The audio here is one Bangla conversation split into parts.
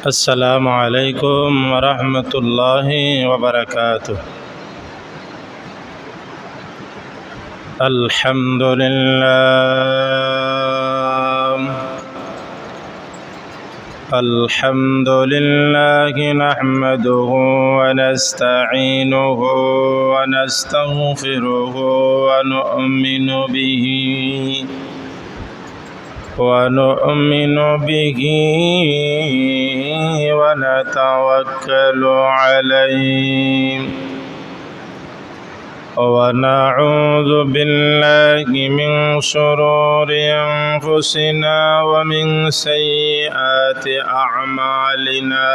السلام عليكم ورحمة الله وبركاته. الحمد لله نحمده ونستعينه ونستغفره ونؤمن به ونتوكل عليه ونعوذ بالله من شرور أنفسنا ومن سيئات أعمالنا.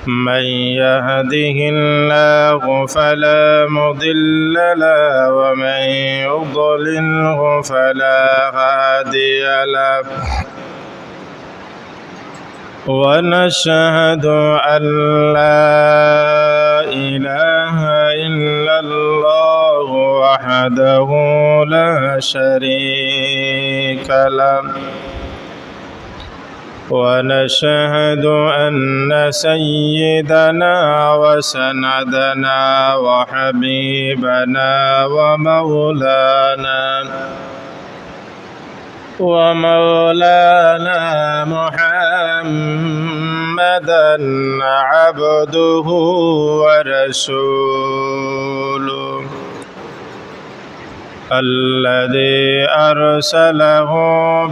من يهده الله فلا مضل له ومن يضلله فلا هادي له. ونشهد أن لا إله إلا الله وحده لا شريك له. ونشهد أن سيدنا وسندنا وحبيبنا ومولانا محمدا عبده ورسوله الذي أرسله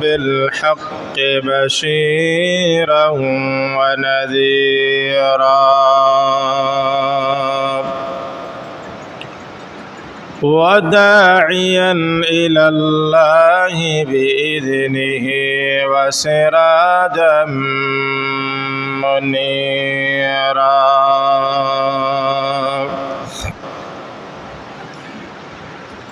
بالحق بشيرا ونذيرا وداعيا إلى الله بإذنه وسراجا منيرا.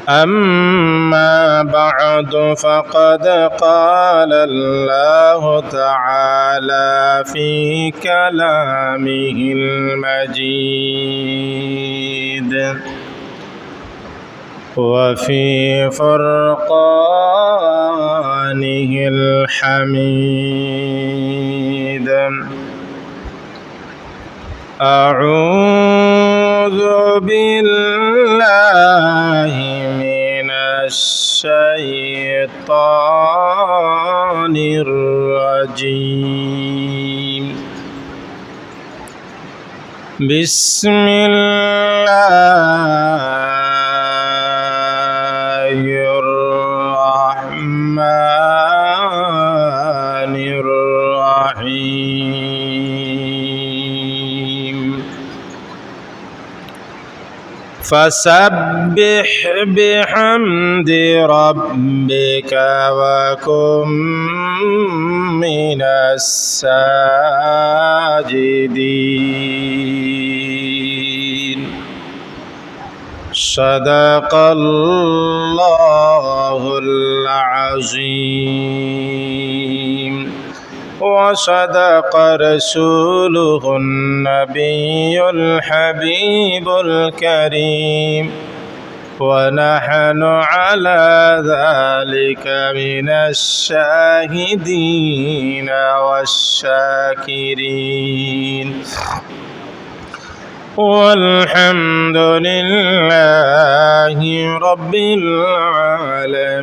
أما بعد فقد قال الله تعالى في كلامه المجيد وفي فرقانه الحميد. أعوذ بالله من الشيطان الرجيم. بسم الله الرحمن الرحيم. فسبح بحمد ربك وكن من الساجدين. صدق الله العظيم وصدق رسوله النبي الحبيب الكريم ونحن على ذلك من الشاهدين والشاكرين والحمد لله رب العالمين.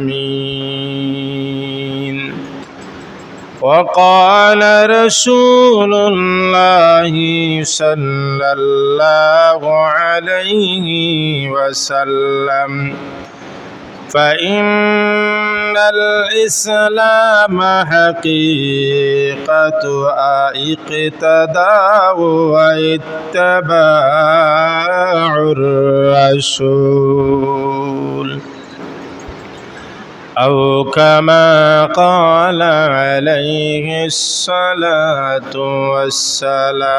وقال رسول الله صلى الله عليه وسلم: فإن الإسلام حقيقة اقتداء واتباع الرسول، أو كما قال عليه الصلاة والسلام.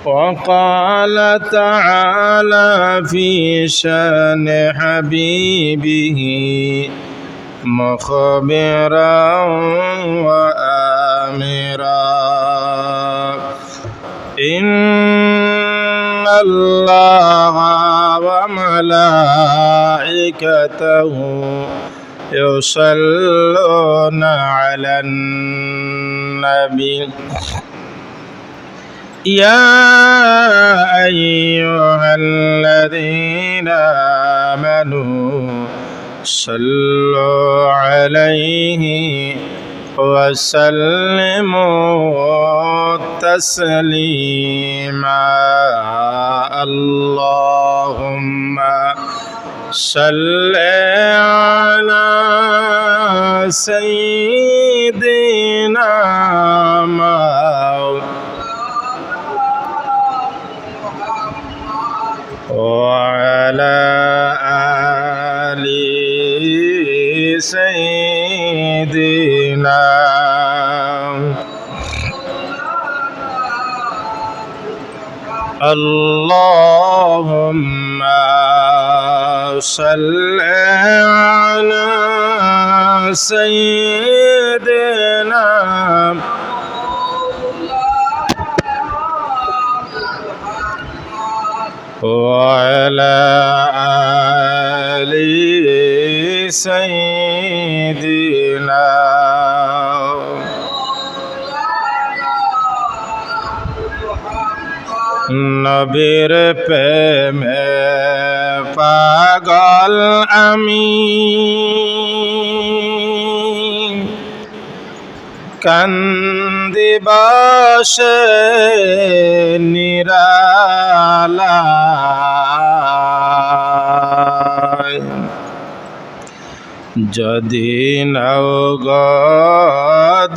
وقال تعالى في شأن حبيبه مخبرا وآمرا: إن الله وملائكته يصلون على النبي يا أيها الذين آمنوا صلوا عليه وسلموا تسليما اللهم صل على سيدنا وعلى آل سيدنا اللهم صل على سيدنا وعلى آل سيدنا নবীর প্রেমে পাগল আমি কান্দিবাসে নিরালায় যদি নাও গো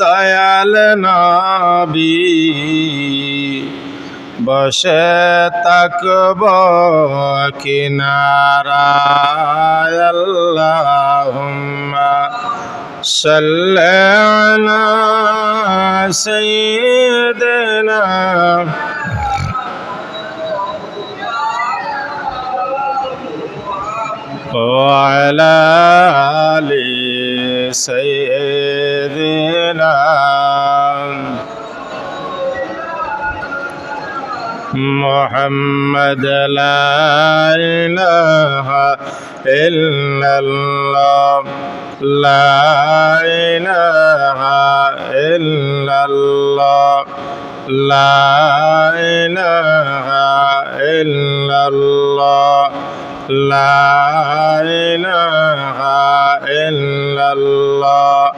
দয়াল নবী বসে তাকব কিনারায় আল্লাহুম্মা সাল্লি আলা সাইয়্যিদিনা ওয়া আলা আলি সাইয়্যিদিনা محمد لا إله إلا الله لا إله إلا الله لا إله إلا الله لا إله إلا الله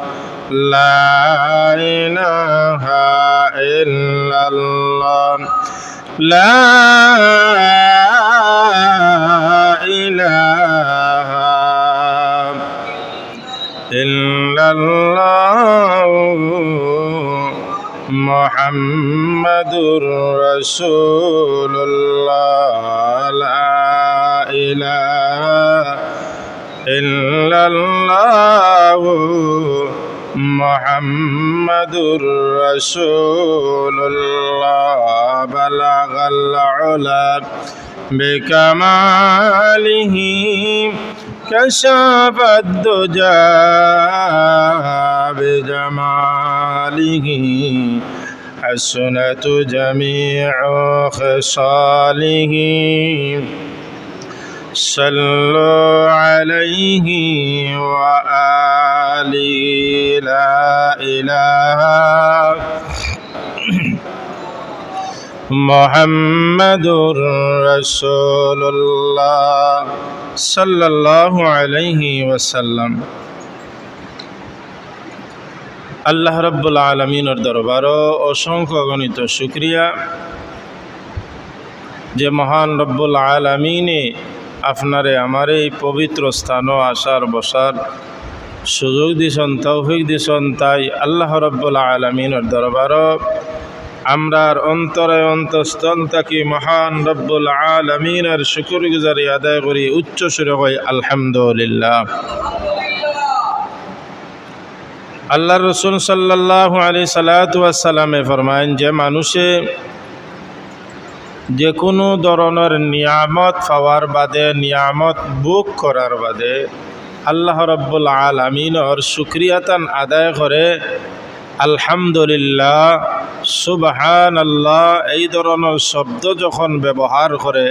لا إله إلا الله لا إله إلا الله محمد رسول الله لا إله إلا الله محمد رسول الله بلغ العلا بكماله كشف الدجى بجماله حسنت جميع خصاله صلوا عليه وآله لا إله محمد رسول الله صلى الله عليه وسلم আল্লাহ রাব্বুল আলামিনের দরবারে অসংখ্য গণিত শুকরিয়া যে মহান রব্বুল আলামিনে আপনারে আমার এই পবিত্র স্থানও আসার বসার সুযোগ দিছেন তৌফিক দিছেন তাই আল্লাহ রাব্বুল আলামিনের দরবারে আমরার অন্তরে অন্তঃস্থল থাকি মহান রব্বুল আলামিনের শুকরগুজারি আদায় করি উচ্চ সুরে কই আলহামদুলিল্লাহ। আল্লাহ রসুল সাল্লাল্লাহু আলাইহি সাল্লাতু ওয়াস সালামে ফরমায়েন যে মানুষে যে কোনো ধরনের নিয়ামত পাওয়ার বাদে নিয়ামত ভোগ করার বাদে আল্লাহ রাব্বুল আলামিনের শুকরিয়াতান আদায় করে আলহামদুলিল্লাহ সুবহানাল্লাহ এই ধরনের শব্দ যখন ব্যবহার করে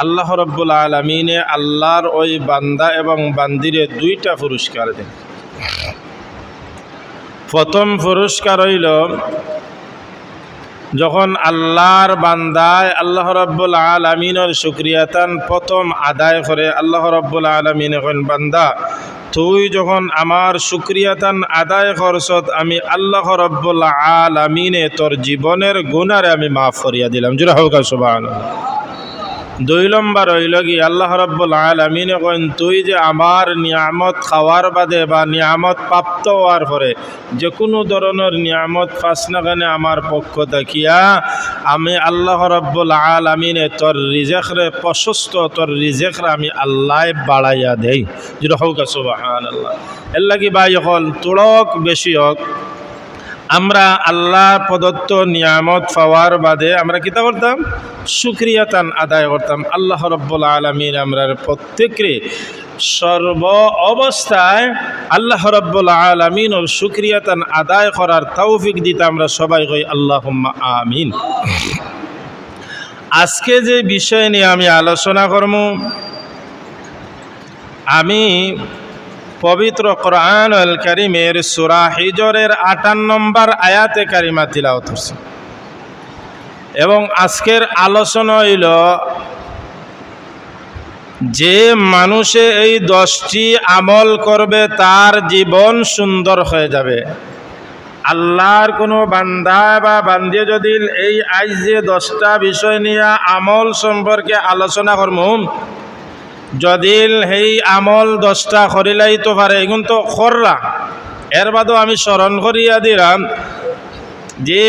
আল্লাহ রাব্বুল আলামিনে আল্লাহর ওই বান্দা এবং বান্দিরে দুইটা পুরস্কার দেন। প্রথম পুরস্কার হইল যখন আল্লাহর বান্দায় আল্লাহ রাব্বুল আলামিনের শুকরিয়াতান প্রথম আদায় করে আল্লাহ রাব্বুল আলামিন এখন বান্দা তুই যখন আমার শুকরিয়াতান আদায় করছত আমি আল্লাহ রাব্বুল আলামিনে তোর জীবনের গুনারে আমি মাফ করিয়া দিলাম। জোরে হোক সুবহানাল্লাহ। দুই নম্বর হইল কি আল্লাহ রাব্বুল আলামিন কইন তুই যে আমার নিয়ামত খাওয়ার বাদে বা নিয়ামত প্রাপ্ত হওয়ার পরে যে কোনো ধরনের নিয়ামত পাস না কেন আমার পক্ষ থাকিয়া আমি আল্লাহ রাব্বুল আলামিনে তোর রিজেকরে প্রশস্ত তোর রিজেকরে আমি আল্লাহ বাড়াইয়া দেই। যেটা হোক সুবহানাল্লাহ। এর লাগি ভাই হল তুড়ক বেশি হোক আমরা আল্লাহ প্রদত্ত নিয়ামত পাওয়ার বাদে আমরা কিতা করতাম শুকরিয়াতান আদায় করতাম। আল্লাহ রাব্বুল আলামিন আমরা প্রত্যেকরে সর্ব অবস্থায় আল্লাহ রাব্বুল আলামিনের শুকরিয়াতান আদায় করার তৌফিক দিতে আমরা সবাই কই আল্লাহুম্মা আমিন। আজকে যে বিষয় নিয়ে আমি আলোচনা করব আমি পবিত্র কোরআনুল কারীমের সূরা হিজরের 58 নম্বর আয়াতে কারিমা তিলাওয়াত করছি এবং আজকের আলোচনা হইল যে মানুষে এই 10টি আমল করবে তার জীবন সুন্দর হয়ে যাবে। আল্লাহর কোনো বান্দা বা বান্দি যদি এই আজ যে 10টা বিষয় নিয়ে আমল সম্পর্কে আলোচনা করব যদি সেই আমল 10টা করিলাইতে পারে এগুন তো কররা এর বাদেও আমি স্মরণ করিয়া দিলাম যে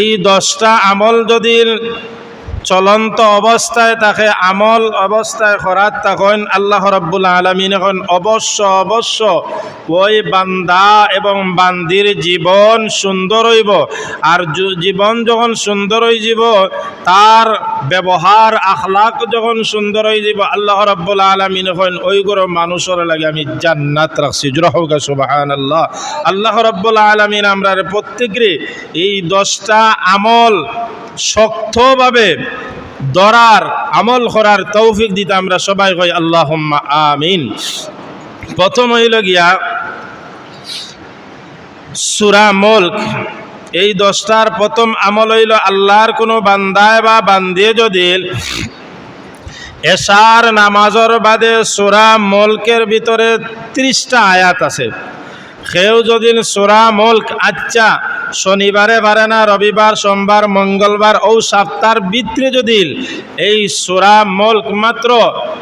এই 10টা আমল যদি চলন্ত অবস্থায় তাকে আমল অবস্থায় করার তখন আল্লাহ রাব্বুল আলামিন এখন অবশ্য ওই বান্দা এবং বান্দির জীবন সুন্দর হইব। আর জীবন যখন সুন্দর হয়ে যাব তার ব্যবহার আখলাক যখন সুন্দর হয়ে যাব আল্লাহ রাব্বুল আলামিন এখন ওই গরো মানুষের লাগে আমি জান্নাত রাখছি। জোরে হোক সুবহানাল্লাহ। আল্লাহ রাব্বুল আলামিন আমরা প্রত্যেকরে এই 10টা আমল শক্তভাবে ধরার আমল করার তৌফিক দিতে আমরা সবাই কই আল্লাহুম্মা আমিন। প্রথম হইল গিয়া সূরা মুলক। এই 10টার প্রথম আমল হইল আল্লাহর কোনো বান্দায় বা বান্দিয়ে যদি এশার নামাজের বাদে সূরা মুলকের ভিতরে 30টা আয়াত আছে কেউ যদি সূরা মুলক আচ্ছা শনিবারে পারে না রবিবার সোমবার মঙ্গলবার ও সপ্তাহের ভিতরে যদি এই সূরা মুলক মাত্র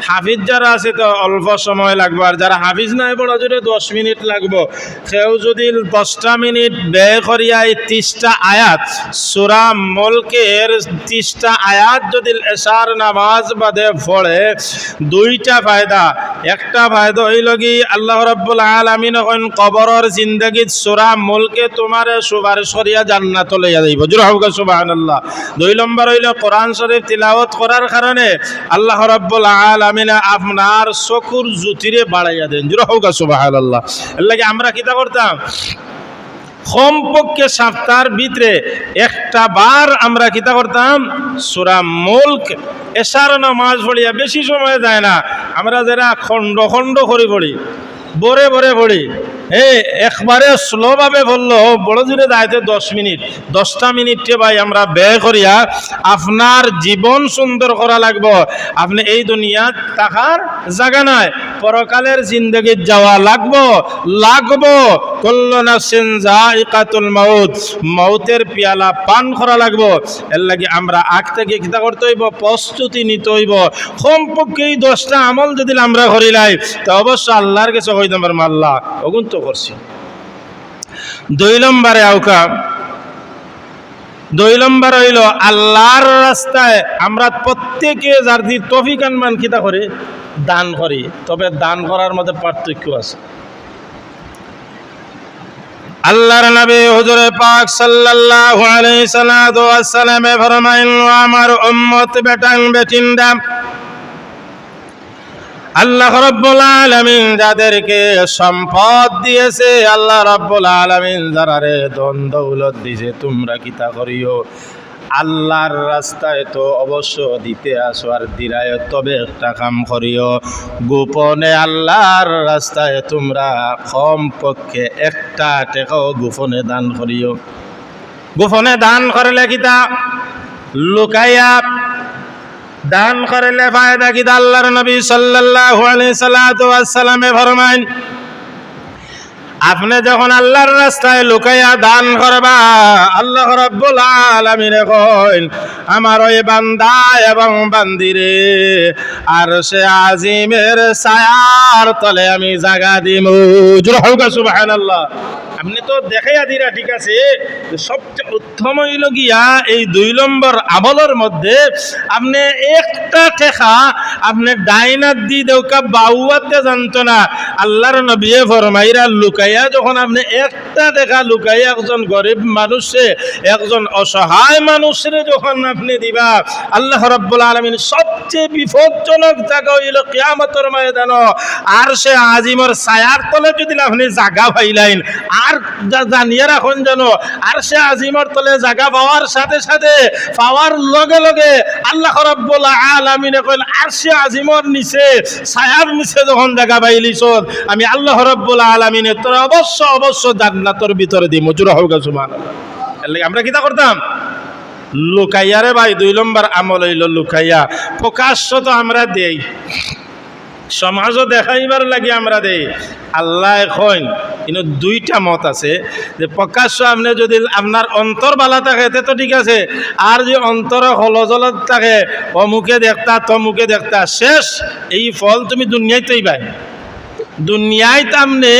হাফিজ যারা আছে তো অল্প সময় লাগবে আর যারা হাফিজ নাই বড় জোরে 10 মিনিট লাগবে কেউ যদি 10টা মিনিট ব্যয় করিয়া এই 30টা আয়াত সূরা মুলকের 30টা আয়াত যদি এশার নামাজ বাদে পড়ে দুইটা ফায়দা। একটা ফায়দা হইল কি আল্লাহ রাব্বুল আলামিন এখন কবরের জিন্দেগীত সূরা মুলকে তোমারে সুপারিশ করিয়া জান্নাত লইয়া যাইব। জোরে হোক সুবহানাল্লাহ। 2 নম্বর হইল কোরআন শরীফ তিলাওয়াত করার কারণে আল্লাহ রাব্বুল আলামিন আপনার চকুর জ্যোতিরে বাড়াইয়া দেন। জোরে হোক সুবহানাল্লাহ। এর লাগি আমরা কিতা করতাম কমপক্ষে সপ্তাহের ভিতরে একটা বার আমরা কিতা করতাম সূরা মুলক এশার নামাজ পড়িয়া বেশি সময় যায় না আমরা যারা খণ্ড খণ্ড করে পড়ি বরে পড়ি একবারে স্লোভাবে বললো বড় জোরে দায়িত্ব 10 মিনিট 10টা মিনিটে ভাই আমরা ব্যয় করিয়া আপনার জীবন সুন্দর করা লাগবো। আপনি এই দুনিয়া থাকার জায়গা নাই পরকালের জিন্দগিত যাওয়া লাগবো কুল্লু নাফসিন যায়িকাতুল মাউত মৌতের পিয়ালা পান করা লাগবো। এর লাগি আমরা আগ থেকে কিতা করতে হইব প্রস্তুতি নিতে হইব। কমপক্ষে এই 10টা আমল যদি আমরা করিলাই তো অবশ্য আল্লাহর কাছে হইতে পারবো আল্লাহ ওগুন তো করছি। 2 নম্বরে আউকা 2 নম্বর হইল আল্লাহর রাস্তায় আমরা প্রত্যেকে যার দি তৌফিক আনমান কিতা করে দান করি। তবে দান করার মধ্যে পার্থক্য আছে। আল্লাহর নবী হুজুর পাক সাল্লাল্লাহু আলাইহি সাল্লামে ফরমাইলেন আমার উম্মত বেটাং বেটিন্দা আল্লাহ রাব্বুল আলামিন যাদেরকে সম্পদ দিয়েছে, আল্লাহ রাব্বুল আলামিন যারারে ধন দৌলত দিয়েছে, তোমরা কিতা করিও? আল্লাহর রাস্তায় তো অবশ্য দিতে আসো, আর দিরায় তবে একটা কাম করিও, গোপনে আল্লাহর রাস্তায় তোমরা কমপক্ষে একটা টাকাও গোপনে দান করিও। গোপনে দান করলে কিতা? লুকাইয়া দান করলে ফায়দা কিতা? আল্লাহর নবী সাল্লাল্লাহু আলাইহি সাল্লামে ফরমাইন, আপনি যখন আল্লাহর রাস্তায় লুকাইয়া দান করবা, আল্লাহ রাব্বুল আলামিন কইন, আমার ওই বান্দা এবং বান্দিরে আরশে আজিমের ছায়ার তলে আমি জায়গা দিমু। জোরে হোক সুবহানাল্লাহ। আপনি তো দেখাইয়া দিরা, ঠিক আছে, সবচেয়ে উত্তম হইল গিয়া এই 2 নম্বর আমলের মধ্যে আপনি একটা টেকা আপনি ডাইনাত দি দেউকা বাউয়াতে জানতো না। আল্লাহর নবী ফরমাইরা লুকাইয়া যখন আপনি একটা টেকা লুকাইয়া একজন গরিব মানুষে, একজন অসহায় মানুষের যখন আপনি দিবা, আল্লাহ রাব্বুল আলামিন সবচেয়ে বিপজ্জনক জায়গা হইল কিয়ামতের ময়দান, আর সে আজিমর ছায়ার তলে যদি আপনি জায়গা পাইলেন, আর জানিয়ে রাখুন যেন আর সে আজিমর তলে জায়গা পাওয়ার সাথে সাথে পাওয়ার লগে লগে আল্লাহ রাব্বুল আলামিন কইল, আর সে আজিমর নিচে ছায়ার নিচে যখন জায়গা পাইলিস, আমি আল্লাহ রাব্বুল আলামিন তোর অবশ্য অবশ্য জান্নাতের ভিতরে দিই। মজুরা হোক সুবহানাল্লাহ। আমরা কিতা করতাম? লুকাইয়া রে ভাই, 2 নম্বর আমল হইল লুকাইয়া। প্রকাশ্য তো আমরা দেই, সমাজও দেখাইবার লাগে আমরা দেই। আল্লাহ এখন কিন্তু 2টা মত আছে, যে প্রকাশ্য আপনি যদি আপনার অন্তর বালা থাকে তো ঠিক আছে, আর যে অন্তর হলজলত থাকে, অমুকে দেখতা তমুকে দেখতা, শেষ এই ফল তুমি দুনিয়াতেই পাই। দুনিয়ায় আপনি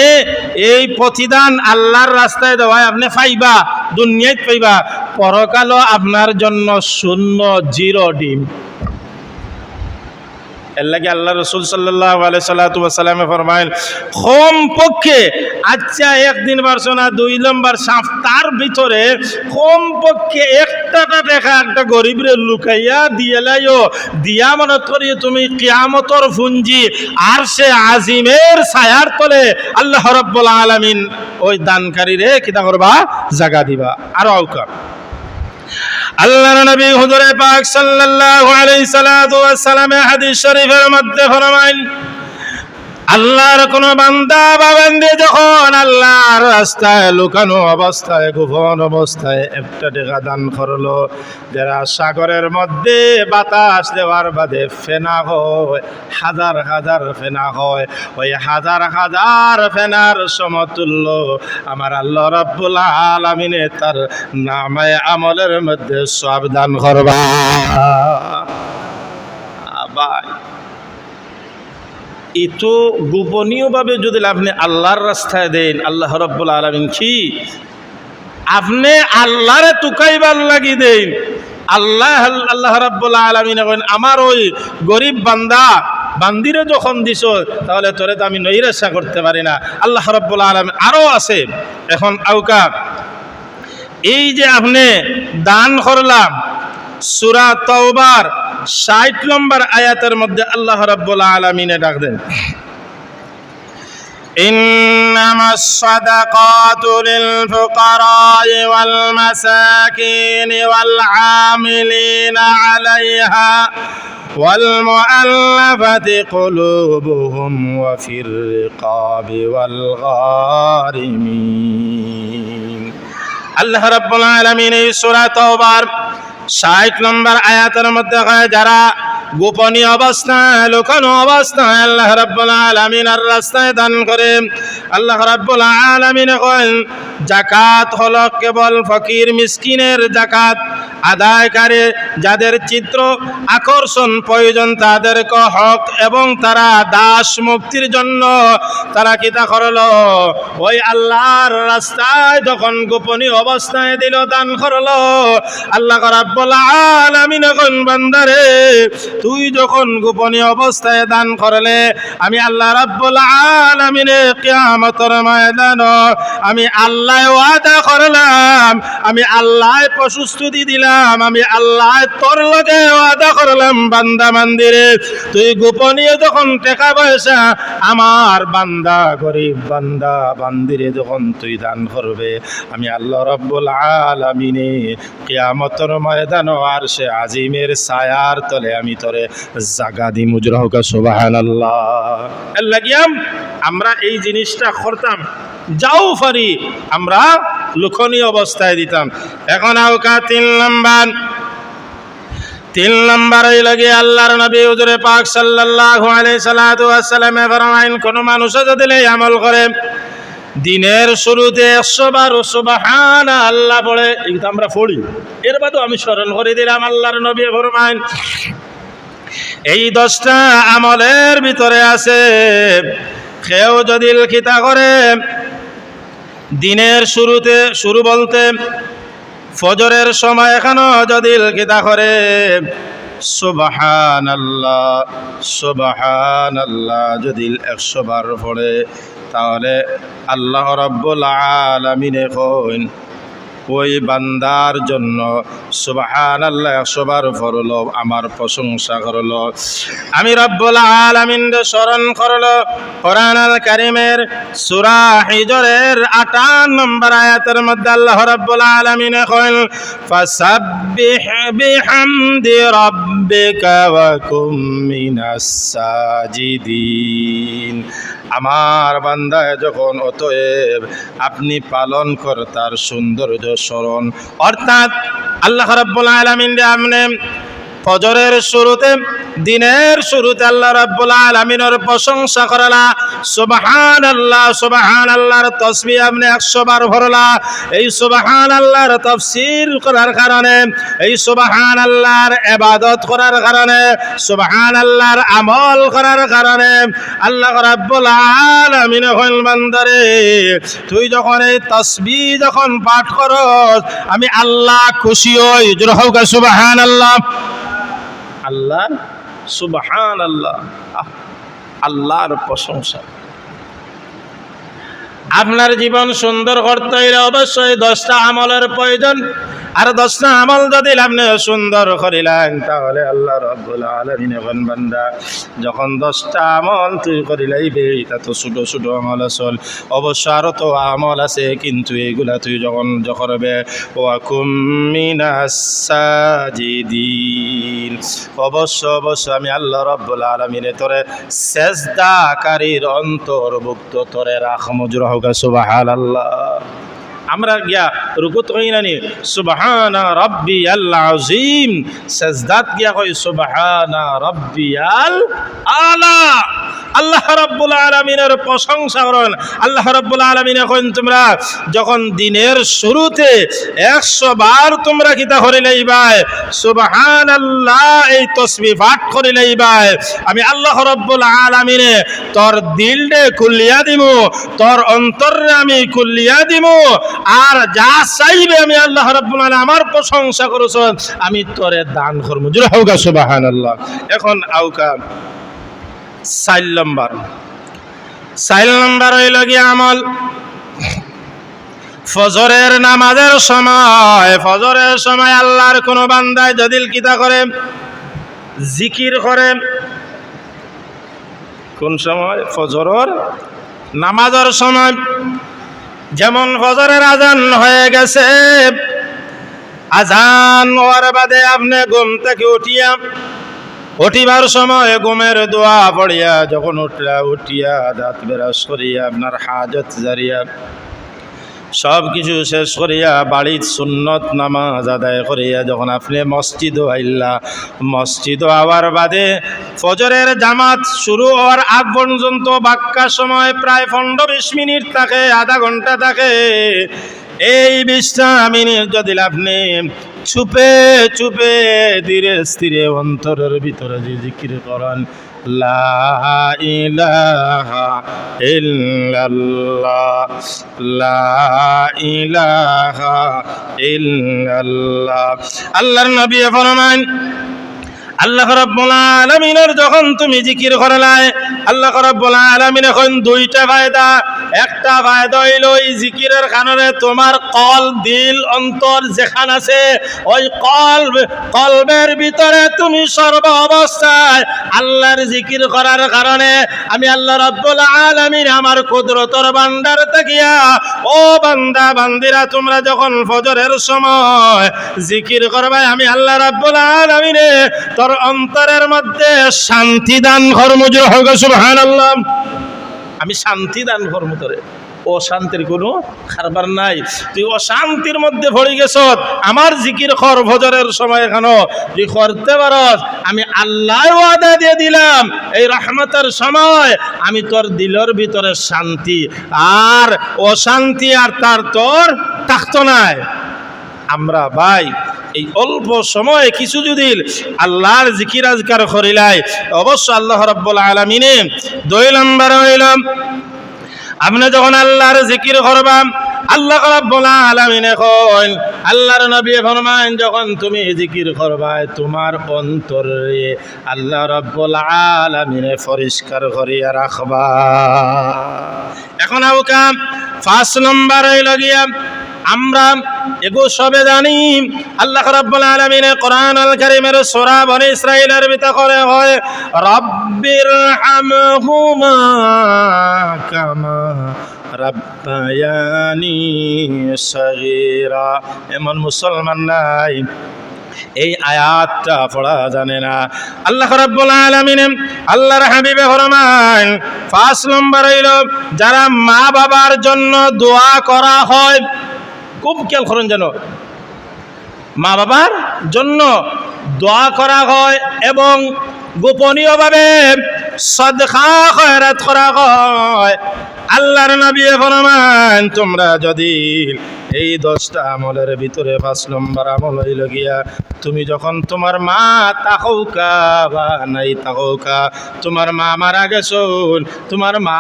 এই প্রতিদান আল্লাহর রাস্তায় দেওয়ায় আপনি পাইবা, দুনিয়ায় পাইবা, পরকালও আপনার জন্য 0 ডিম। এর লাগে আল্লাহ রাসূল সাল্লাল্লাহু আলাইহি সাল্লামে ফরমাইল, কম পক্ষে আচ্ছা একদিন পারছো না, 2 নম্বর সাফ, তার ভিতরে কম পক্ষে একটা টাকা একটা গরিবরে লুকাইয়া দিয়ে লাইও, দিয়া মনে করি তুমি কিয়ামতের পুঞ্জি আর সে আজিমের ছায়ার তলে আল্লাহ রাব্বুল আলামিন ওই দানকারীরে কিতা করবা? জায়গা দিবা। আর আউকা আল্লাহর নবী হুজুরে পাক সাল্লাল্লাহু আলাইহি সাল্লামে হাদিস শরীফের মধ্যে ফরমাইন, আল্লাহর কোন বান্দা বা বান্দি যখন আল্লাহর রাস্তায় লুকানো অবস্থায়, গোপন অবস্থায় একটা টাকা দান করলো, যারা সাগরের মধ্যে বাতাস দেওয়ার বাদে ফেনা হয়, হাজার হাজার ফেনা হয়, ওই হাজার হাজার ফেনার সমতুল্য আমার আল্লাহ রাব্বুল আলামিনে তার নামায়ে আমলের মধ্যে সব দান করবা। ভাই, এতো গোপনীয়ভাবে যদি আপনি আল্লাহর রাস্তায় দেন, আল্লাহ রাব্বুল আলামিন কি আপনি আল্লাহরে তুকাইবার লাগি দেন, আল্লাহ রাব্বুল আলামিন আমার ওই গরিব বান্দা বান্দিরে যখন দিছ, তাহলে তোরে তো আমি নৈরাশা করতে পারি না। আল্লাহ রাব্বুল আলামিন আরো আছে। এখন আউকা এই যে আপনি দান করলাম, সূরা তাওবার 60 নম্বর আয়াতের মধ্যে আল্লাহ রাব্বুল আলামিনে ডাক দেন, ইন্নামাস সাদাকাতু লিল ফুকারাই ওয়াল মাসাকিন ওয়াল আমিলিনা আলাইহা ওয়াল মুআল্লাফাতি কুলুবুহুম ওয়া ফির রিকাবি ওয়াল গারিমিন। আল্লাহ রাব্বুল আলামিন এই সূরা তাওবার 60 নম্বর আয়াতের মধ্যে যারা গোপনীয় অবস্থায়, লুকানো অবস্থায় আল্লাহ রাব্বুল আলামিনের রাস্তায় দান করে, আল্লাহ রাব্বুল আলামিন করেন যাকাত হলো কেবল ফকির মিসকিনের জাকাত আদায়কারী, যাদের চিত্র আকর্ষণ প্রয়োজন তাদেরকে হক, এবং তারা দাস মুক্তির জন্য তারা কিতা করলো, ওই আল্লাহর রাস্তায় যখন গোপনীয় অবস্থায় দিল, দান করলো, আল্লাহ রাব্বুল আলামিন কোন বান্দারে তুই যখন গোপনীয় অবস্থায় দান করলে, আমি আল্লাহ রাব্বুল আলামিনে কিয়ামতের ময়দানে আমি আল্লাহ ওয়াদা করলাম, আমি আল্লাহ প্রতিশ্রুতি দিলাম, করলাম, আমি আল্লাহ তোর লগে ওয়াদা করলাম বান্দা বান্দিরে, তুই গোপনীয় যখন টাকা পয়সা আমার বান্দা গরিব বান্দা বান্দিরে যখন তুই দান করবে, আমি আল্লাহ রাব্বুল আলামিনে কিয়ামতের ময়দানে আরশে আজিমের ছায়ার তলে আমি তোরে জাগা দিমু। জোরে হোক সুবহানাল্লাহ। এর লাগিয়াম আমরা এই জিনিসটা করতাম, যাও ফারি আমরা লক্ষণীয় অবস্থায় দিতাম। এখন আওকা 3 নম্বর এই লাগে আল্লাহর নবী হুজুরে পাক সাল্লাল্লাহু আলাইহি সাল্লাতু ওয়াস সালামে ফরমাইন, কোন মানুষ যদি এই আমল করে দিনের শুরুতে 100 বার সুবহানাল্লাহ পড়ে, এটা আমরা পড়ি, এর বাদেও আমি স্মরণ করে দিলাম আল্লাহর নবী ফরমাইন এই 10টা আমলের ভিতরে আছে, কেউ যদি কিতা করে দিনের শুরুতে, শুরু বলতে ফজরের সময় এখানো যদি কিতা করে সুবহানাল্লাহ সুবহানাল্লাহ যদি 100 বার পড়ে, তাহলে আল্লাহ রাব্বুল আলামিনে কইন ওই বান্দার জন্য সুবহানাল্লাহ 100 বার পড়লো, আমার প্রশংসা করলো, আমি রব্বুল আলামিন স্মরণ করলো। কোরআনুল কারীমের সূরা হিজরের 58 নম্বর আয়াতের মধ্যে আল্লাহ রাব্বুল আলামিন কইল ফাসাব্বিহ বিহামদি রাব্বিকা ওয়া কুম মিনাস সাজিদিন। আমার বান্দায় যখন অতএব আপনি পালন কর তার সৌন্দর্য স্মরণ, অর্থাৎ আল্লাহ রাব্বুল আলামিন আপনি ফজরের শুরুতে দিনের শুরুতে আল্লাহ রাব্বুল আলামিনের প্রশংসা করলা, সুবহানাল্লাহ সুবহানাল্লাহর তাসবিহ আপনি 100 বার পড়লা, এই সুবহানাল্লাহর তাফসীর করার কারণে, এই সুবহানাল্লাহর ইবাদত করার কারণে, সুবহানাল্লাহর আমল করার কারণে আল্লাহ রাব্বুল আলামিন কইল বান্দারে তুই যখন এই তাসবিহ যখন পাঠ করস আমি আল্লাহ খুশি হই। জোরে হোক সুবহানাল্লাহ। আল্লাহ সুবহানাল্লাহ, আল্লাহর প্রশংসা। আপনার জীবন সুন্দর করতে হলে অবশ্যই 10টা আমলের প্রয়োজন, আর 10টা আমল যদি আপনি সুন্দর করিলেন তাহলে আল্লাহ রাব্বুল আলামিন এখন বান্দা যখন 10টা আমল তুই করিলাইবে, তা তো ছোট ছোট আমল আসল, অবশ্য আরও তো আমল আছে, কিন্তু এইগুলা তুই যখন করবে ওয়া কুম মিনাস সাজিদিন, অবশ্য অবশ্য আমি আল্লাহ রাব্বুল আলামিনে তোরে সেজদাকারীর অন্তর্ভুক্ত তোরে রাখমু। জোরে হোক সুবহানাল্লাহ। আমরা গিয়া রুকুত কই নানি সুবহানা রাব্বিয়াল আযীম, সাজদাত গিয়া কই সুবহানা রাব্বিয়াল আলা। আল্লাহ রাব্বুল আলামিনের প্রশংসা করেন। আল্লাহ রাব্বুল আলামিন এখন তোমরা যখন দিনের শুরুতে 100 বার তোমরা কিতা করিলাইবাই সুবহানাল্লাহ এই তাসবিহ পাঠ করিলাইবাই, আমি আল্লাহ রাব্বুল আলামিনে তোর দিলরে খুলিয়া দিমু, তোর অন্তরে আমি খুলিয়া দিমু, আর যা চাইবে আমি আল্লাহ রাব্বুল আলামিন আমার প্রশংসা করছ আমি তোরে দান করবো। জোরে হোক সুবহানাল্লাহ। এখন আউকা 4 নম্বর হইল গিয়া আমল ফজরের নামাজের সময়। ফজরের সময় আল্লাহর কোন বান্দায় যদি কিতা করে জিকির করে, কোন সময়? ফজরের নামাজের সময়। যেমন ফজরের আজান হয়ে গেছে, আজান হওয়ার বাদে আপনি ঘুম থেকে উঠিবার সময় ঘুমের দোয়া পড়িয়া যখন উঠিয়া দাঁত ব্রাশ করিয়া আপনার হাজত জারিয়া সব কিছু শেষ করিয়া বাড়ির সুন্নত নামাজ আদায় করিয়া যখন আপনি মসজিদ আইলা, মসজিদ আওয়ার বাদে ফজরের জামাত শুরু হওয়ার আগ পর্যন্ত বাক্কা সময় প্রায় 15-20 মিনিট থাকে, আধা ঘন্টা থাকে। এই 20টা মিনিট যদি আপনি চুপে চুপে ধীরে স্থিরে অন্তরের ভিতরে যে জিকির করেন লা ইলাহা ইল্লাল্লাহ লা ইলাহা ইল্লাল্লাহ, আল্লাহর নবী ফরমান আল্লাহ রাব্বুল আলামিনের যখন তুমি জিকির করলাই আল্লাহ রাব্বুল আলামিন এখন দুইটা ফায়দা। একটা ফায়দা হইল এই জিকিরের কারণে তোমার কল দিল অন্তর যেখান আছে ওই কলবের ভিতরে তুমি সর্ব অবস্থায় আল্লাহর জিকির করার কারণে আমি আল্লাহ রাব্বুল আলামিন আমার কুদরতের ভান্ডার তাকিয়া ও বান্দা বান্দিরা তোমরা যখন ফজরের সময় জিকির করবে আমি আল্লাহ রাব্বুল আলামিন তোর অন্তরের মধ্যে শান্তি দান করব। সুবহানাল্লাহ। আমি শান্তি দান করব তোরে, অশান্তির কোনো কারবার নাই। তুই অশান্তির মধ্যে পড়ে গেছ, আমার জিকির কর ফজরের সময় এখানো তুই করতে পারস, আমি আল্লাহ ওয়াদা দিয়ে দিলাম এই রহমতের সময় আমি তোর দিলের ভিতরে শান্তি আর অশান্তি আর তার তোর থাকতো নাই। আমরা ভাই এই অল্প সময়ে কিছু যদি আল্লাহর জিকির আজকার করিলাই অবশ্য আল্লাহ রাব্বুল আলামিন 2 নম্বর হইল আপনি যখন আল্লাহর জিকির করবাম আল্লাহ রাব্বুল আলামিন কইন আল্লাহর নবী ফরমান যখন তুমি জিকির করবা তোমার অন্তরে আল্লাহ রাব্বুল আলামিন পরিষ্কার করিয়া রাখবা। এখন আউকাম 5 নম্বর হইল গিয়া আমরা এগো সবে জানি আল্লাহ রাব্বুল আলামিন কোরআনুল কারীমের সূরা বনী ইসরাঈলের ভিতরে হয় রাব্বির হামহুমা কামা রাব্বায়ানি সগীরা। এমন মুসলমান নাই এই আয়াতটা পড়া জানে না। আল্লাহ রাব্বুল আলামিন আল্লাহর হাবিবে ফরমান 5 নম্বর হইল যারা মা বাবার জন্য দোয়া করা হয়, খুব খেয়াল করেন যেন মা বাবার জন্য দোয়া করা হয় এবং গোপনীয়ভাবে সদকা খয়রাত করা হয়। আল্লাহর নবী ফরমান তোমরা যদি এই 10টা আমলের ভিতরে 5 নম্বর আমল হইল গিয়া তুমি যখন তোমার মা তাকৌকা বা নাই তাকৌকা, তোমার মা মারা গেছুন, তোমার মা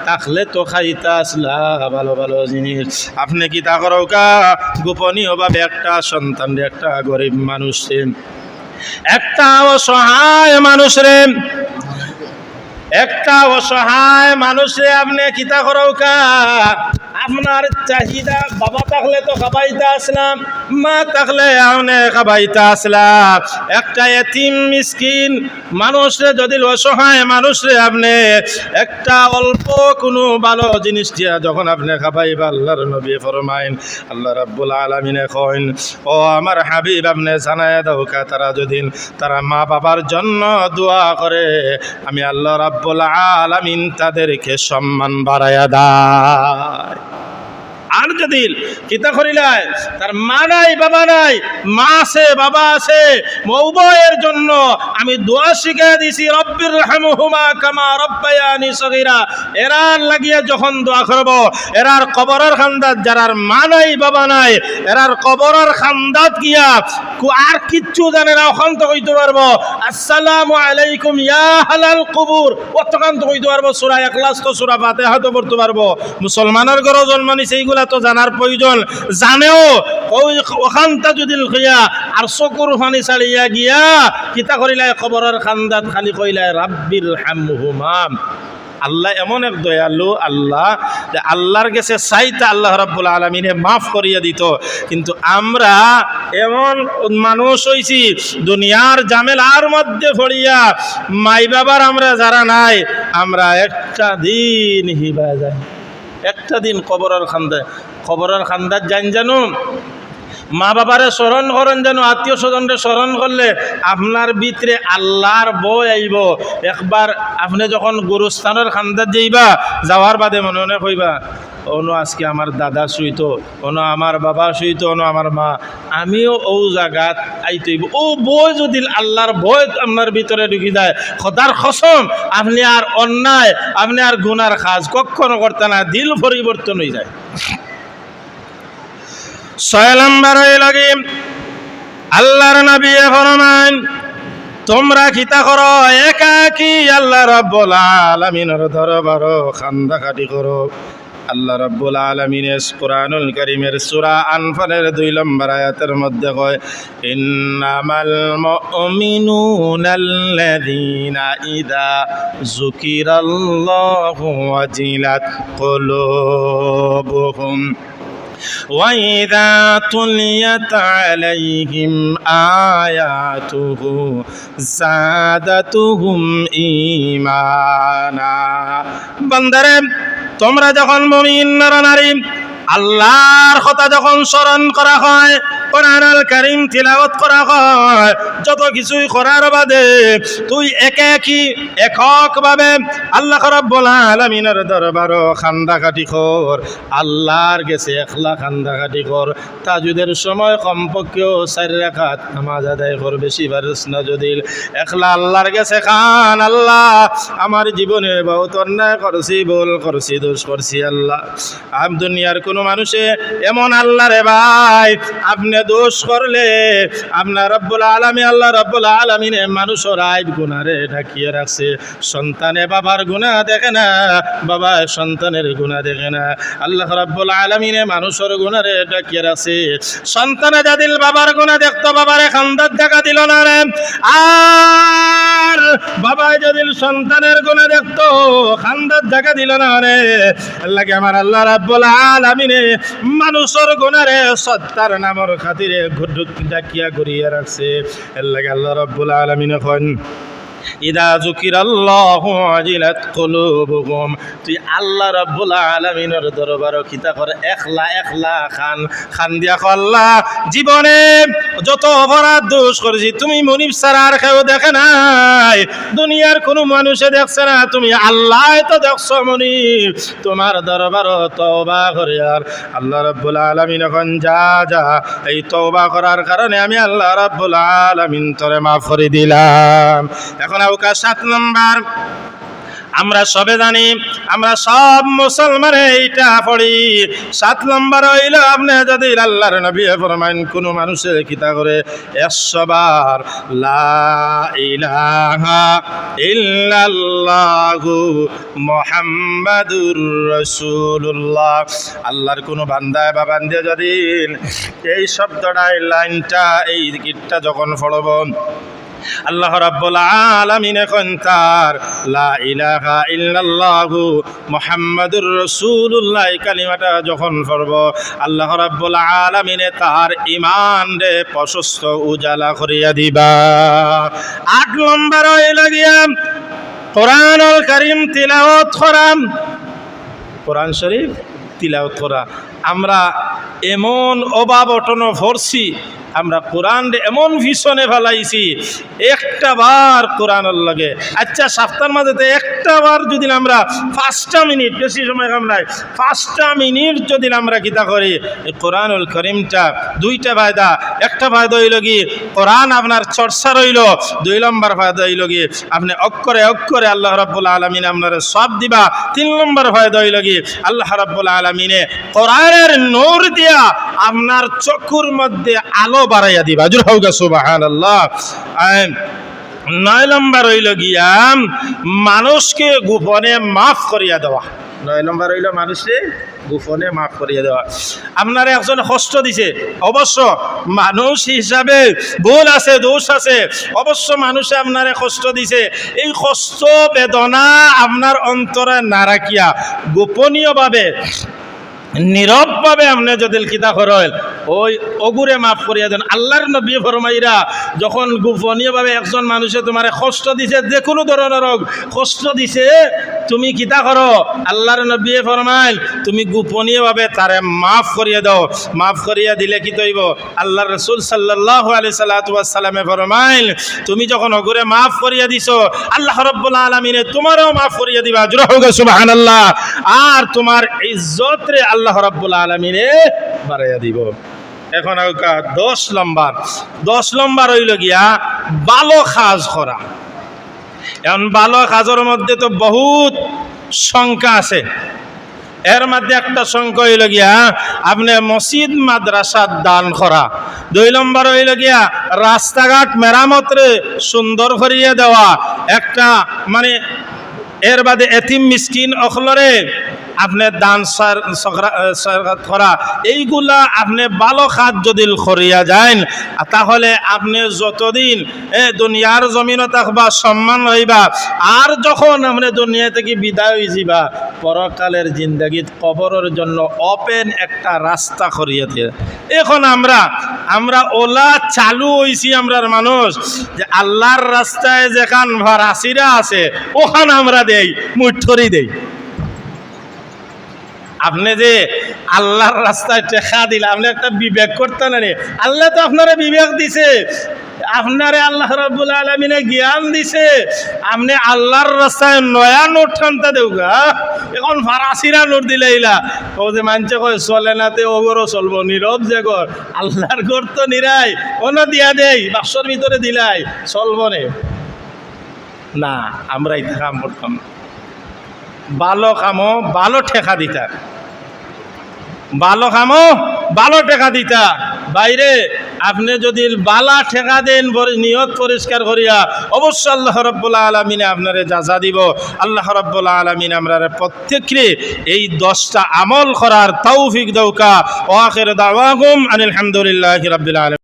তাকলে তো খাইতা আসলা ভালো ভালো জিনিস, আপনি কি তা করৌকা গোপনীয়ভাবে একটা সন্তান রে, একটা গরিব মানুষ রে, একটা অসহায় মানুষ রে, একটা অসহায় মানুষে আপনি কিতা করৌকা আপনার চাহিদা বাবা থাকলে তো খাবাইতে আসলাম, মা থাকলে আপনি খাবাইতে আসলাম, একটা এতিম মিসকিন মানুষরে যদি অসহায় মানুষরে আপনি একটা অল্প কোনো ভালো জিনিস দিয়া যখন আপনি খাবাইবা আল্লাহর নবী ফরমাইন আল্লাহ রাব্বুল আলামিনে কইন ও আমার হাবিব আপনি জানায় দাও তারা যদি তারা মা বাবার জন্য দোয়া করে আমি আল্লাহ রাব্বুল আলামিন তাদেরকে সম্মান বাড়ায়া দেয়। আর যদি কিতা করিলাই তার মা নাই বাবা নাই, মা আছে বাবা আছে, উভয়ের জন্য আমি দোয়া শিখিয়ে দিছি রব্বির রহমহুমা কামা রব্বায়ানি সগীরা। এরার লাগিয়ে যখন দোয়া করব এরার কবরের খান্দাত যারার মা নাই বাবা নাই এরার কবরের খান্দাত গিয়া আর কিচ্ছু জানে না ওখান তো কইতে পারবো আসসালামু আলাইকুম ইয়া হালাল কুবুর, অতখান তো কইতে পারবো সূরা ইখলাস তো সূরা ফাতিহা তো পড়তে পারবো। মুসলমানের ঘরে জন্ম নিছে এইগুলা তো জানার প্রয়োজন, জানেও ওখানটা যদি লইয়া আর চকুর পানি ছাড়িয়া গিয়া কিতা করিলাই কবরের খান্দাত খালি কইলাই রাব্বির হামহুমা। আল্লাহ এমন এক দয়ালু আল্লাহ যে আল্লাহর কাছে চাইতে আল্লাহ রাব্বুল আলামিনে মাফ করিয়া দিত। কিন্তু আমরা এমন মানুষ হইছি দুনিয়ার ঝামেলার মধ্যে পড়িয়া মাই বাবার আমরা যারা নাই আমরা একটা দিন হিবা যাই, একটা দিন কবরের খান্দাত যান জানো মা বাবারে স্মরণ করেন যেন আত্মীয় স্বজনরে স্মরণ করলে আপনার ভিতরে আল্লাহর বই আইব। একবার আপনি যখন গুরুস্থানের খান্দাত যাইবা যাওয়ার বাদে মনে মনে কইবা অনো আজকে আমার দাদা শুইতো, অনো আমার বাবা শুইতো, অনো আমার মা, আমিও ও জায়গাত আইতইব। ও বই যদি আল্লাহর বই আপনার ভিতরে ঢুকি যায় খোদার কসম আপনি আর অন্যায় আপনি আর গুনার কাজ কখনো করতে না, দিল পরিবর্তন হয়ে যায়। 6 নম্বর লাগে আল্লাহর নবী ফরমান তোমরা কিতা করো একাকী আল্লাহ রাব্বুল আলামিনের দরবার খান্দাকাটি করো। আল্লাহ রাব্বুল আলামিনের কুরআনুল কারীমের সূরা আনফালের 2 নম্বর আয়াতের মধ্যে কয় ইন্নামাল মুমিনুনাল্লাযীনা ইযা যুকিরাল্লাহু ওয়াজিলাত কুলুবুহুম وَإِذَا تُلِيَتْ عَلَيْهِمْ آيَاتُهُ زَادَتْهُمْ ঈমানা। বান্দারে, তোমরা যখন মুমিন নরনারী আল্লাহর কথা যখন স্মরণ করা হয়, কোরআনুল কারীম তিলাওয়াত করা হয়, যত কিছুই করার বাদে তুই এককভাবে আল্লাহ রাব্বুল আলামিনের দরবারও খান্দাকাটি কর, আল্লাহর কাছে একলা খান্দাকাটি কর। তাজুদের সময় কমপক্ষেও 4 রাকাত নামাজ আদায় কর, বেশি পারিস না যদি একলা আল্লাহর কাছে খান, আল্লাহ আমার জীবনে বহুত অন্যায় করছি, ভুল করছি, দোষ করছি আল্লাহ। আম দুনিয়ার কোনো মানুষে এমন আল্লাহ রে ভাই, আপনি দোষ করলে আপনার রব্বুল আলামিন আল্লাহ রব্বুল আলামিনে মানুষের আইব গুনারে ঢাকিয়ে রাখছে। সন্তানে বাবার গুনাহ দেখে না, বাবা সন্তানের গুনাহ দেখে না, আল্লাহ রব্বুল আলামিনে মানুষের গুনারে ঢাকিয়ে রাখছে। সন্তানে যাদিল বাবার গুনাহ দেখতো, বাবারে খান্দাত দেখা দিল না রে, আর বাবা যাদিল সন্তানের গুনাহ দেখতো, খান্দাত দেখা দিল না রে। আল্লাহকে আমার আল্লাহ রাব্বুল আলামিনে মানুষের গুনারে সত্তার নামর খাতিরে ডাকিয়া করিয়া রাখছে। আল্লাহকে আল্লাহ রাব্বুল আলামিন এখন ইদা যুকিরাল্লাহু ওয়াজিলাত কুলুবুহুম, তুই আল্লাহ রাব্বুল আলামিনের দরবারও কিতা করে একলা খান দিয়া আল্লাহ জীবনে যত অপরাধ দোষ করেছি তুমি মনিব ছাড়া আর কেউ দেখে নাই, দুনিয়ার কোনো মানুষে দেখছে না, তুমি আল্লাহ তো দেখছো মনিব, তোমার দরবারও তওবা করে। আর আল্লাহ রাব্বুল আলামিন এখন যা এই তওবা করার কারণে আমি আল্লাহ রাব্বুল আলামিন তোরে মাফ করে দিলাম। এখন 7 নম্বর, আমরা সবে জানি, আমরা সব মুসলমানে এইটা পড়ি। 7 নম্বর হইল আপনি যদি আল্লাহর নবী ফরমাইন কোন মানুষের কিতা করে 100 বার লা ইলাহা ইল্লাল্লাহু মুহাম্মাদুর রাসূলুল্লাহ, আল্লাহর কোন বান্দায় বা বান্দিয়া যদি এই শব্দটা, এই লাইনটা, এই গীতটা যখন পড়ব, আল্লাহ রাব্বুল আলামিন এখন তার লা ইলাহা ইল্লাল্লাহু মুহাম্মাদুর রাসূলুল্লাহ কালিমাটা যখন পড়ব, আল্লাহ রাব্বুল আলামিন তার ঈমান রে প্রশস্ত উজালা করিয়া দিবা। 8 নম্বর হইল গিয়া কোরআনুল কারীম তিলাওয়াত করা, কোরআন শরীফ তিলাওয়াত করা। আমরা এমন অভাব অটন ভরছি, আমরা কোরআন এমন ভীষণে ফেলাইছি, একটা বার কোরআনের লাগে, আচ্ছা সপ্তাহের মাঝে একটা বার যদি আমরা 5টা মিনিট, বেশি সময় কামলাই 5টা মিনিট যদি আমরা কিতা করি, এই কোরআনুল কারীমটা 2টা ফায়দা। একটা ফায়দা হইল কি কোরআন আপনার চর্চা রইল, 2 নম্বর ফায়দা হইল কি আপনি অক্ষরে অক্ষরে আল্লাহ রাব্বুল আলামিন আপনার সব দিবা। 3 নম্বর ফায়দা হইল কি আল্লাহ রাব্বুল আলামিনে কোরআনের নূর দিয়া আপনার চক্ষুর মধ্যে আলো বাড়াইয়া দিবা। জোর হোক সুবহানাল্লাহ। 9 নম্বর হইল গিয়া মানুষকে গোপনে মাফ করিয়া দেওয়া। 9 নম্বর হইল মানুষকে গোপনে মাফ করিয়া দেওয়া। আপনার একজন কষ্ট দিছে, অবশ্য মানুষ হিসাবে ভুল আছে, দোষ আছে, অবশ্য মানুষে আপনারে কষ্ট দিছে, এই কষ্ট বেদনা আপনার অন্তরে না রাখিয়া গোপনীয়ভাবে নীরবভাবে আপনি যদি কিতা করেন, ওই অগুরে মাফ করিয়া দেন। আল্লাহর নবী ফরমাইরা যখন গোপনীয়ভাবে একজন মানুষে তোমার কষ্ট দিছে, যে কোনো ধরনের কষ্ট দিছে, তুমি কিতা করো, আল্লাহর নবী ফরমাইল তুমি গোপনীয়ভাবে তারে মাফ করিয়া দাও। মাফ করিয়া দিলে কি তৈব, আল্লাহর রাসূল সাল্লাল্লাহু আলাইহি সাল্লামে ফরমাইল তুমি যখন অগুরে মাফ করিয়া দিছো, আল্লাহ রাব্বুল আলামিনে তোমারও মাফ করিয়া দিবা। জোরে হোক সুবহানাল্লাহ। আর তোমার ইজ্জত রে আল্লাহ রাব্বুল আলামিনে বাড়াইয়া দিব। এখন 10 নম্বর হইল গিয়া ভালো কাজ করা। এখন ভালো কাজের মধ্যে তো বহুত সংখ্যা আছে, এর মধ্যে একটা সংখ্যা হইল গিয়া আপনি মসজিদ মাদ্রাসার দান করা। 2 নম্বর হইল গিয়া রাস্তাঘাট মেরামতরে সুন্দর করিয়ে দেওয়া। একটা মানে এর বাদে এতিম মিসকিন অখলরে আপনি দান সরকার করা, এইগুলা আপনি ভালো খাত যদি করিয়া যান, তাহলে আপনি যতদিন দুনিয়ার জমিনও থাকবা সম্মান হইবা, আর যখন আপনি দুনিয়া থেকে বিদায় হয়ে যাবা পরকালের জিন্দাগিত কবরের জন্য ওপেন একটা রাস্তা করিয়াছে। এখন আমরা ওলা চালু হইছি আমরার মানুষ যে আল্লাহর রাস্তায় যেখান রাশিরা আছে ওখান আমরা দেই, মুঠরি দেই। আপনি যে আল্লাহর রাস্তায় টেকা দিলে আপনি একটা বিবেক করতে না রে, আল্লাহ তো আপনারা বিবেক দিছে, আপনারে আল্লাহ রাব্বুল আলামিনে জ্ঞান দিছে, আপনি আল্লাহর রাস্তায় নয়া নোট টানতে দেউগা। এখন ফারাসিরা নোট দিলে ইলা ও যে মানছে কয় চলে নাতে ওগরও চলবো, নীরব যে ঘর আল্লাহর ঘর তো নিরাই ওনা দিয়া দেই বাক্সর ভিতরে দিলাই চলব না। আমরা এটা কাম করতাম, ভালো কামও ভালো ঠেকা দিতা, ভালো কামও ভালো টেকা দিতা। বাইরে আপনি যদি বালা ঠেকা দেন নিয়ত পরিষ্কার করিয়া, অবশ্য আল্লাহ রাব্বুল আলামিন আপনারে যাজা দিব। আল্লাহ রাব্বুল আলামিন আমরা প্রত্যেককে এই 10টা আমল করার তৌফিক দৌকা। ওয়া আখির দাওয়াকুম আনিল হামদুলিল্লাহি রাব্বিল আলামিন।